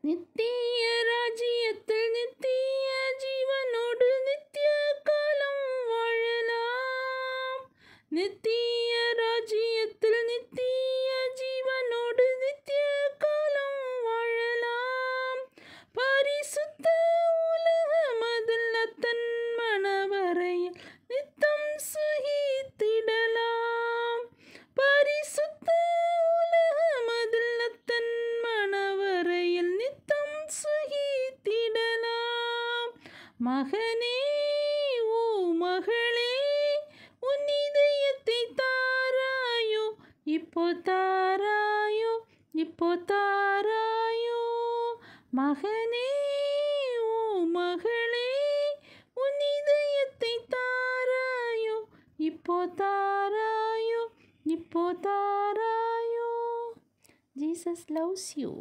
நித்திய ராஜ்யத்தில் நித்திய ஜீவனோடு நித்திய காலம் வாழலாம். நித்திய ராஜ்யத்தில் நித்திய ஜீவனோடு நித்திய காலம் வாழலாம். பரிசுத்த உலகமதில் தன் மணவரையில் நித்தம் சுகித்திடலாம். பரிசுத்த உலகமதில் தன் மணவரையில் நித்தம் சுகித்திடலாம். மகனே ஓ மகளே, உன் இதயத்தை தாராயோ, இப்போ தாராயோ, இப்போ தாராயோ. மகனே ஓ மகளே, உன் இதயத்தை தாராயோ, இப்போ தாராயோ, இப்போ தாராயோ. Jesus loves you.